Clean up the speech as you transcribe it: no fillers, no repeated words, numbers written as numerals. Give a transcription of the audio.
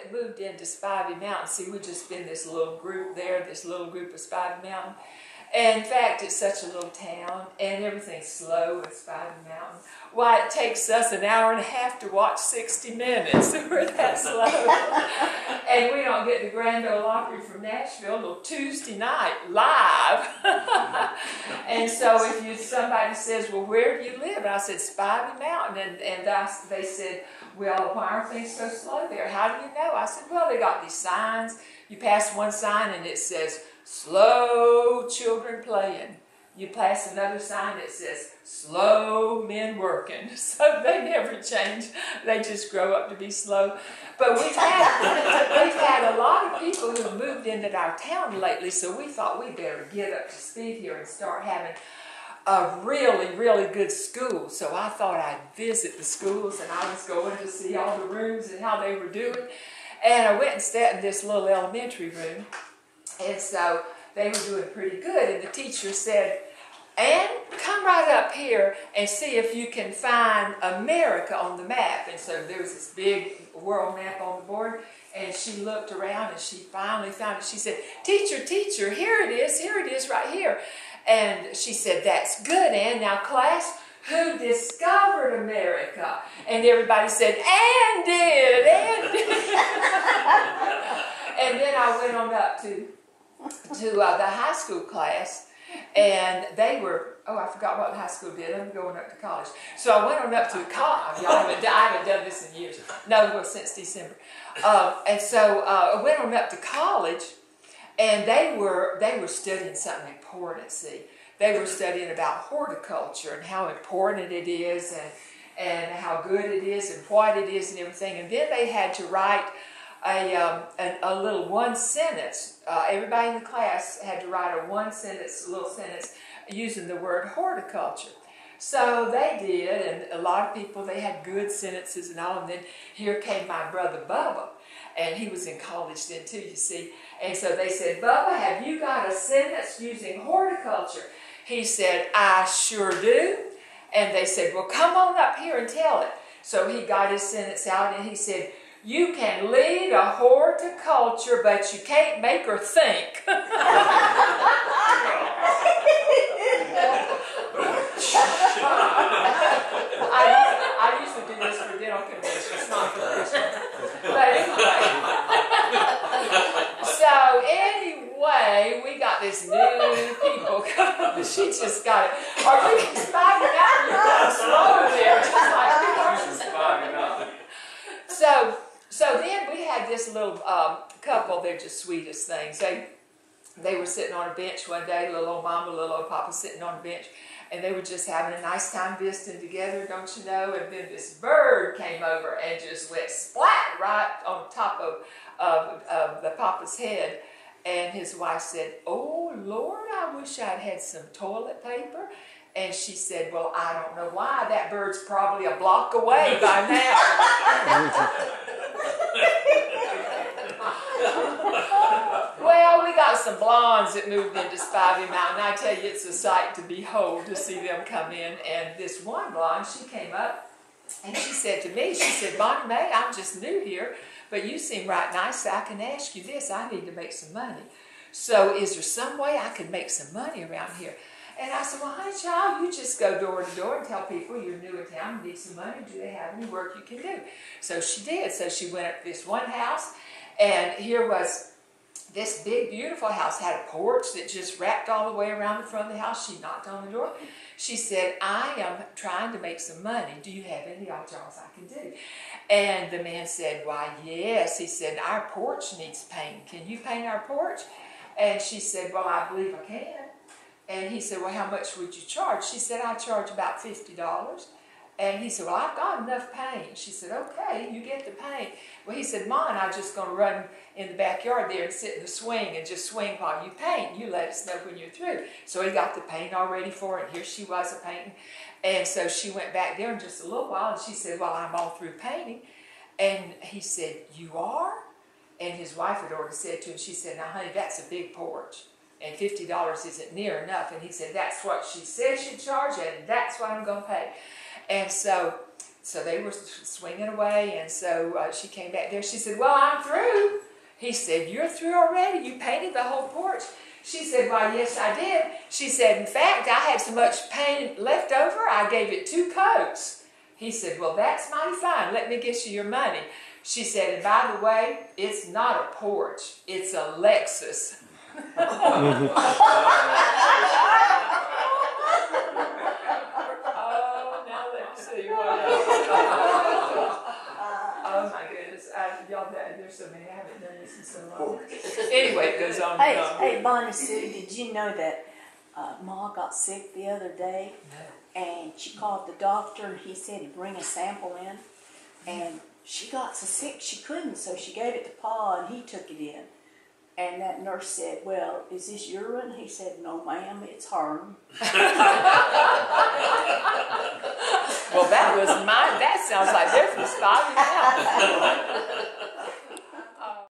that moved into Spivey Mountain, see, we've just been this little group there, this little group of Spivey Mountain. And in fact, it's such a little town, and everything's slow in Spivey Mountain. Why, it takes us an hour and a half to watch 60 Minutes. We're that slow. And we don't get the Grand Ole Opry from Nashville till Tuesday night, live. And so if somebody says, well, where do you live? And I said, Spivey Mountain. And they said, well, why are things so slow there? How do you know? I said, well, they got these signs. You pass one sign and it says, slow children playing. You pass another sign that says, slow men working. So they never change. They just grow up to be slow. But we've had a lot of people who moved into our town lately, so we thought we'd better get up to speed here and start having a really, really good school. So I thought I'd visit the schools, and I was going to see all the rooms and how they were doing. And I went and sat in this little elementary room, and so they were doing pretty good. And the teacher said, Ann, come right up here and see if you can find America on the map. And so there was this big world map on the board, and she looked around and she finally found it. She said, teacher, teacher, here it is right here. And she said, that's good, Ann. Now, class, who discovered America? And everybody said, Ann did, Ann did. And then I went on up to the high school class, and they were, oh, I forgot what high school did. I'm going up to college. So I went on up to college. I haven't done this in years. No, well, since December. And so I went on up to college, and they were studying something important, see. They were studying about horticulture and how important it is and how good it is and what it is and everything. And then they had to write a little one sentence. Everybody in the class had to write a little sentence using the word horticulture. So they did, and a lot of people, they had good sentences and all. And then here came my brother Bubba, and he was in college then too, you see. And so they said, Bubba, have you got a sentence using horticulture? He said, I sure do. And they said, well, come on up here and tell it. So he got his sentence out, and he said, you can lead a horticulture, but you can't make her think. I used to do this for dental conventions, not for Christians. But anyway, we got this new people coming. She just got it. Are we Spivey Mountain? You're kind of slow there. Just like So then we had this little couple. They're just sweetest things. They were sitting on a bench one day, little old mama, little old papa sitting on a bench, and they were just having a nice time visiting together, don't you know? And then this bird came over and just went splat right on top of the papa's head. And his wife said, oh, Lord, I wish I'd had some toilet paper. And she said, well, I don't know why. That bird's probably a block away by now. Well, we got some blondes that moved into Spivey Mountain. I tell you, it's a sight to behold to see them come in. And this one blonde, she came up and she said to me, she said, Bonnie Mae, I'm just new here, but you seem right nice. I can ask you this. I need to make some money. So is there some way I could make some money around here? And I said, well, honey, child, you just go door to door and tell people you're new in town and need some money. Do they have any work you can do? So she did. So she went up to this one house, and here was this big, beautiful house. Had a porch that just wrapped all the way around the front of the house. She knocked on the door. She said, I am trying to make some money. Do you have any odd jobs I can do? And the man said, why, yes. He said, our porch needs painting. Can you paint our porch? And she said, well, I believe I can. And he said, well, how much would you charge? She said, I charge about $50. And he said, well, I've got enough paint. She said, okay, you get the paint. Well, he said, Ma, I'm just going to run in the backyard there and sit in the swing and just swing while you paint. You let us know when you're through. So he got the paint all ready for her, and here she was a-painting. And so she went back there in just a little while, and she said, well, I'm all through painting. And he said, you are? And his wife had already said to him, she said, now, honey, that's a big porch. And $50 isn't near enough. And he said, that's what she said she'd charge, and that's what I'm going to pay. And so So they were swinging away, and so she came back there. She said, well, I'm through. He said, you're through already? You painted the whole porch? She said, why, yes, I did. She said, in fact, I had so much paint left over, I gave it 2 coats. He said, well, that's mighty fine. Let me get you your money. She said, and by the way, it's not a porch. It's a Lexus. Oh, now let's see what else. Oh, my goodness. Y'all, there's so many. I haven't done this in so long. Anyway, it goes on and on. Hey, Bonnie Sue, did you know that Ma got sick the other day? No. And she called the doctor, and he said he'd bring a sample in. And she got so sick she couldn't, so she gave it to Pa, and he took it in. And that nurse said, well, is this urine? He said, no, ma'am, it's herm. Well, that sounds like they're from Spivey Mountain.